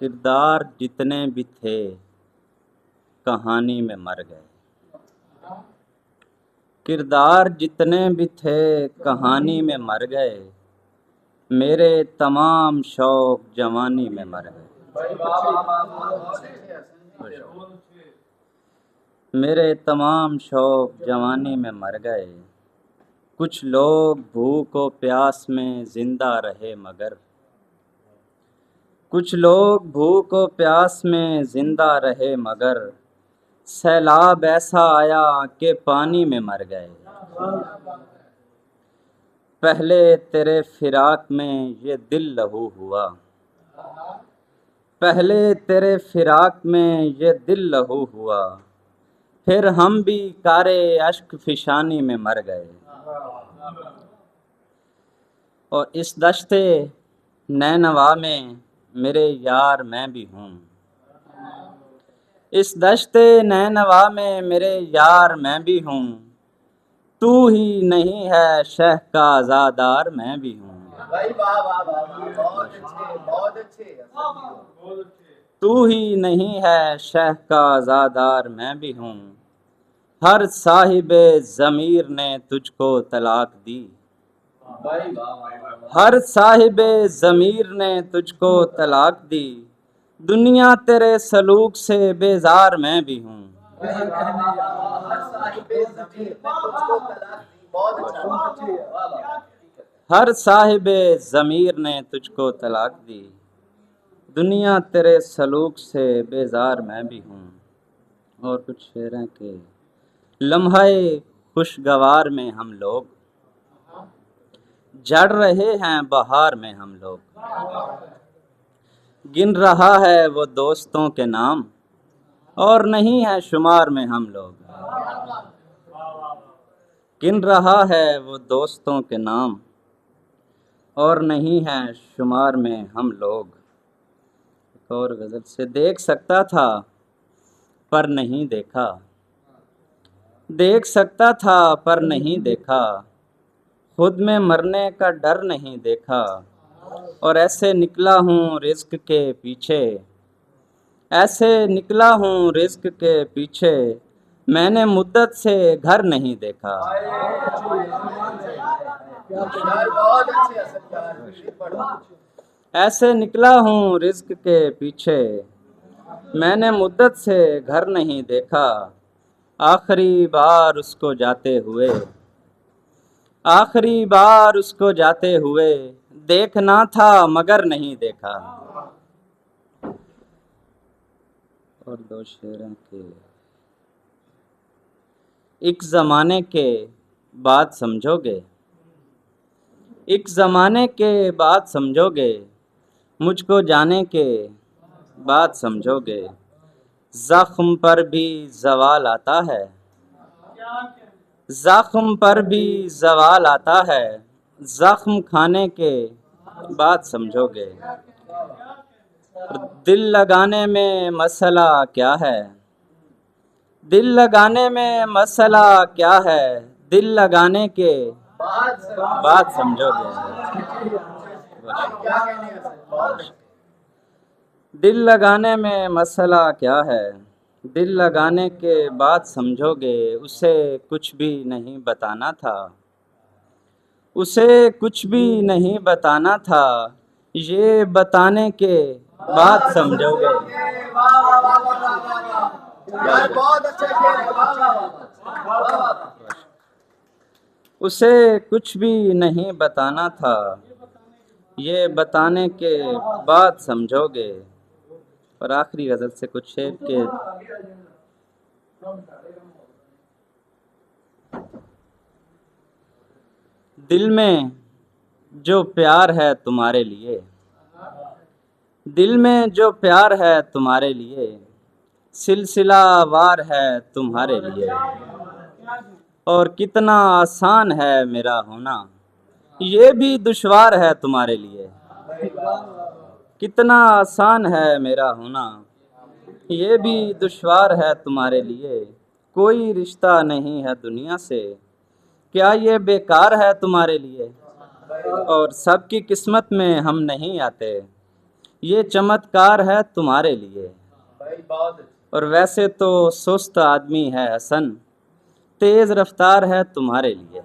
کردار جتنے بھی تھے کہانی میں مر گئے، کردار جتنے بھی تھے کہانی میں مر گئے، میرے تمام شوق جوانی میں مر گئے، میرے تمام شوق جوانی میں مر گئے، کچھ لوگ بھوک و پیاس میں زندہ رہے مگر، کچھ لوگ بھوک و پیاس میں زندہ رہے مگر، سیلاب ایسا آیا کہ پانی میں مر گئے، پہلے تیرے فراق میں یہ دل لہو ہوا، پہلے تیرے فراق میں یہ دل لہو ہوا، پھر ہم بھی کارے اشک فشانی میں مر گئے، اور اس دشت نینوا میں میرے یار میں بھی ہوں، اس دشت نینوا میں میرے یار میں بھی ہوں، تو ہی نہیں ہے شہ کا عزادار میں بھی ہوں، تو ہی نہیں ہے شہ کا عزادار میں بھی ہوں، ہر صاحب ضمیر نے تجھ کو طلاق دی، ہر صاحب ضمیر نے تجھ کو طلاق دی، دنیا تیرے سلوک سے بیزار میں بھی ہوں، ہر صاحب ضمیر نے تجھ کو طلاق دی، دنیا تیرے سلوک سے بیزار میں بھی ہوں، اور کچھ شعر ہیں کہ لمحہ خوشگوار میں ہم لوگ جڑ رہے ہیں بہار میں ہم لوگ، گن رہا ہے وہ دوستوں کے نام اور نہیں ہے شمار میں ہم لوگ، گن رہا ہے وہ دوستوں کے نام اور نہیں ہے شمار میں ہم لوگ، ایک اور غزل سے دیکھ سکتا تھا پر نہیں دیکھا، دیکھ سکتا تھا پر نہیں دیکھا، خود میں مرنے کا ڈر نہیں دیکھا، اور ایسے نکلا ہوں رزق کے پیچھے، ایسے نکلا ہوں رزق کے پیچھے، میں نے مدت سے گھر نہیں دیکھا، ایسے نکلا ہوں رزق کے پیچھے، میں نے مدت سے گھر نہیں دیکھا، آخری بار اس کو جاتے ہوئے، آخری بار اس کو جاتے ہوئے، دیکھنا تھا مگر نہیں دیکھا، اور دو شعر ہیں کہ ایک زمانے کے بعد سمجھو گے، ایک زمانے کے بعد سمجھو گے، مجھ کو جانے کے بعد سمجھو گے، زخم پر بھی زوال آتا ہے، زخم پر بھی زوال آتا ہے، زخم کھانے کے بعد سمجھو گے، دل لگانے میں مسئلہ کیا ہے، دل لگانے میں مسئلہ کیا ہے، دل لگانے کے بعد سمجھو گے، دل لگانے میں مسئلہ کیا ہے، دل لگانے کے بعد سمجھو گے، اسے کچھ بھی نہیں بتانا تھا، اسے کچھ بھی نہیں بتانا تھا، یہ بتانے کے بعد سمجھو گے، اسے کچھ بھی نہیں بتانا تھا، یہ بتانے کے بعد سمجھو گے، اور آخری غزل سے کچھ شعر کے دل میں جو پیار ہے تمہارے لیے، دل میں جو پیار ہے تمہارے لیے، سلسلہ وار ہے تمہارے لیے، اور کتنا آسان ہے میرا ہونا، یہ بھی دشوار ہے تمہارے لیے، کتنا آسان ہے میرا ہونا، یہ بھی دشوار ہے تمہارے لیے، کوئی رشتہ نہیں ہے دنیا سے، کیا یہ بیکار ہے تمہارے لیے، اور سب کی قسمت میں ہم نہیں آتے، یہ چمتکار ہے تمہارے لیے، اور ویسے تو سست آدمی ہے حسن، تیز رفتار ہے تمہارے لیے۔